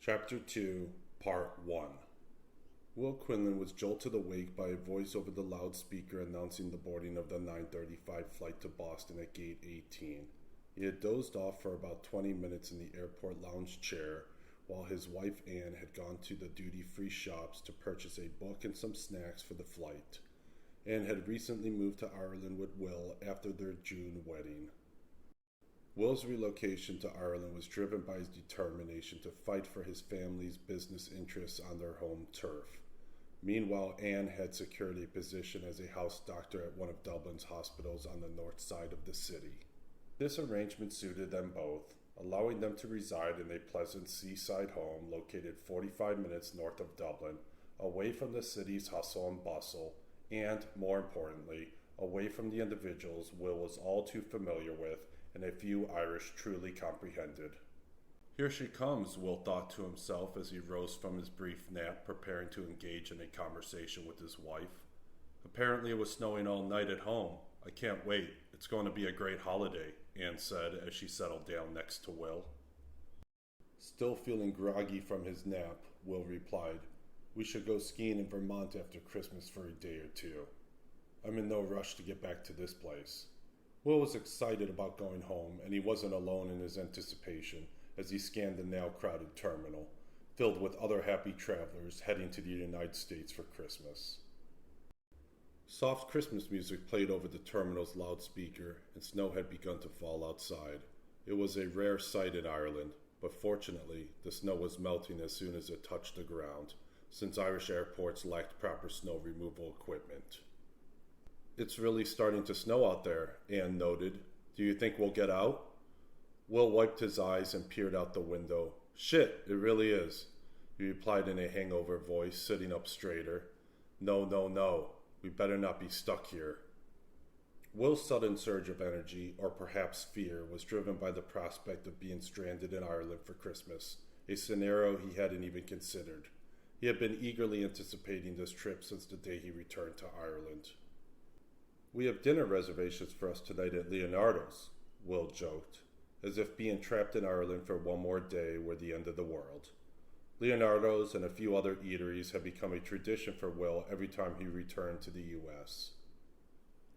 Chapter 2, Part 1. Will Quinlan was jolted awake by a voice over the loudspeaker announcing the boarding of the 9:35 flight to Boston at Gate 18. He had dozed off for about 20 minutes in the airport lounge chair while his wife Anne had gone to the duty-free shops to purchase a book and some snacks for the flight. Anne had recently moved to Ireland with Will after their June wedding. Will's relocation to Ireland was driven by his determination to fight for his family's business interests on their home turf. Meanwhile, Anne had secured a position as a house doctor at one of Dublin's hospitals on the north side of the city. This arrangement suited them both, allowing them to reside in a pleasant seaside home located 45 minutes north of Dublin, away from the city's hustle and bustle, and, more importantly, away from the individuals Will was all too familiar with and a few Irish truly comprehended. Here she comes, Will thought to himself as he rose from his brief nap, preparing to engage in a conversation with his wife. Apparently it was snowing all night at home. I can't wait. It's going to be a great holiday, Anne said as she settled down next to Will. Still feeling groggy from his nap, Will replied, "We should go skiing in Vermont after Christmas for a day or two. I'm in no rush to get back to this place." Will was excited about going home, and he wasn't alone in his anticipation as he scanned the now crowded terminal, filled with other happy travelers heading to the United States for Christmas. Soft Christmas music played over the terminal's loudspeaker, and snow had begun to fall outside. It was a rare sight in Ireland, but fortunately, the snow was melting as soon as it touched the ground, since Irish airports lacked proper snow removal equipment. "It's really starting to snow out there," Anne noted. "Do you think we'll get out?" Will wiped his eyes and peered out the window. "Shit, it really is," he replied in a hangover voice, sitting up straighter. No. We better not be stuck here." Will's sudden surge of energy, or perhaps fear, was driven by the prospect of being stranded in Ireland for Christmas, a scenario he hadn't even considered. He had been eagerly anticipating this trip since the day he returned to Ireland. "We have dinner reservations for us tonight at Leonardo's," Will joked, as if being trapped in Ireland for one more day were the end of the world. Leonardo's and a few other eateries had become a tradition for Will every time he returned to the U.S.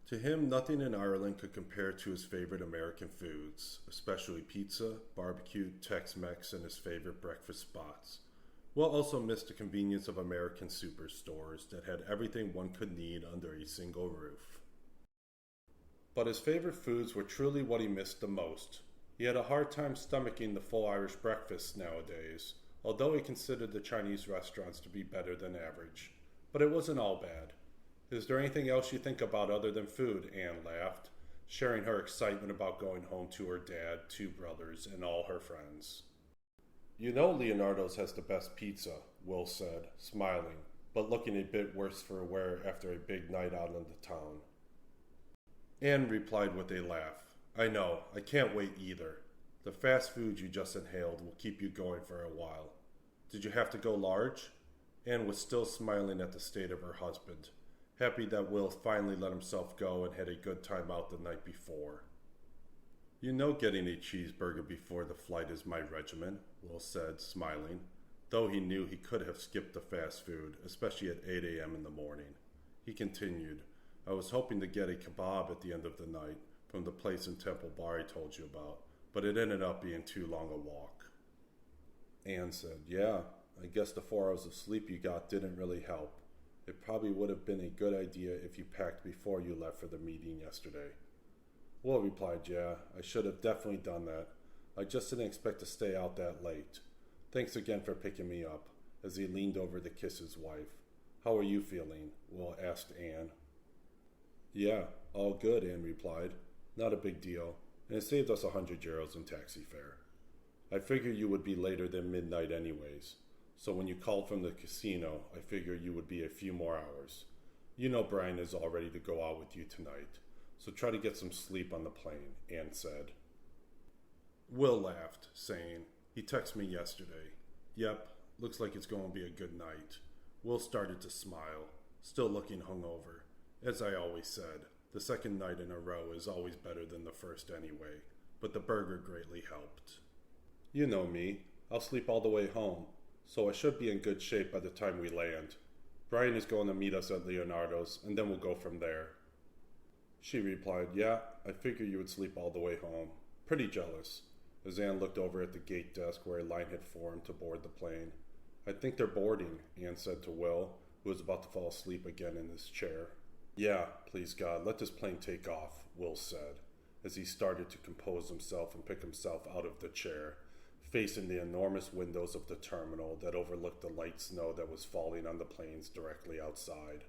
To him, nothing in Ireland could compare to his favorite American foods, especially pizza, barbecue, Tex-Mex, and his favorite breakfast spots. Will also missed the convenience of American superstores that had everything one could need under a single roof. But his favorite foods were truly what he missed the most. He had a hard time stomaching the full Irish breakfasts nowadays, although he considered the Chinese restaurants to be better than average. But it wasn't all bad. "Is there anything else you think about other than food?" Anne laughed, sharing her excitement about going home to her dad, two brothers, and all her friends. "You know Leonardo's has the best pizza," Will said, smiling, but looking a bit worse for wear after a big night out in the town. Anne replied with a laugh. "I know, I can't wait either. The fast food you just inhaled will keep you going for a while. Did you have to go large?" Anne was still smiling at the state of her husband, happy that Will finally let himself go and had a good time out the night before. "You know getting a cheeseburger before the flight is my regimen," Will said, smiling, though he knew he could have skipped the fast food, especially at 8 a.m. in the morning. He continued, "I was hoping to get a kebab at the end of the night from the place in Temple Bar I told you about, but it ended up being too long a walk." Anne said, "Yeah, I guess the 4 hours of sleep you got didn't really help. It probably would have been a good idea if you packed before you left for the meeting yesterday." Will replied, "Yeah, I should have definitely done that. I just didn't expect to stay out that late. Thanks again for picking me up," as he leaned over to kiss his wife. "How are you feeling?" Will asked Anne. "Yeah, all good," Anne replied. "Not a big deal, and it saved us €100 in taxi fare. I figured you would be later than midnight anyways, so when you called from the casino, I figured you would be a few more hours. You know Brian is all ready to go out with you tonight, so try to get some sleep on the plane," Anne said. Will laughed, saying, "He texted me yesterday. Yep, looks like it's going to be a good night." Will started to smile, still looking hungover. As I always said, the second night in a row is always better than the first anyway, but the burger greatly helped. "You know me. I'll sleep all the way home. So I should be in good shape by the time we land. Brian is going to meet us at Leonardo's, and then we'll go from there. She replied, "Yeah, I figured you would sleep all the way home. Pretty jealous," as Anne looked over at the gate desk where a line had formed to board the plane. "I think they're boarding," Anne said to Will, who was about to fall asleep again in his chair. "Yeah, please God, let this plane take off," Will said, as he started to compose himself and pick himself out of the chair, facing the enormous windows of the terminal that overlooked the light snow that was falling on the plains directly outside.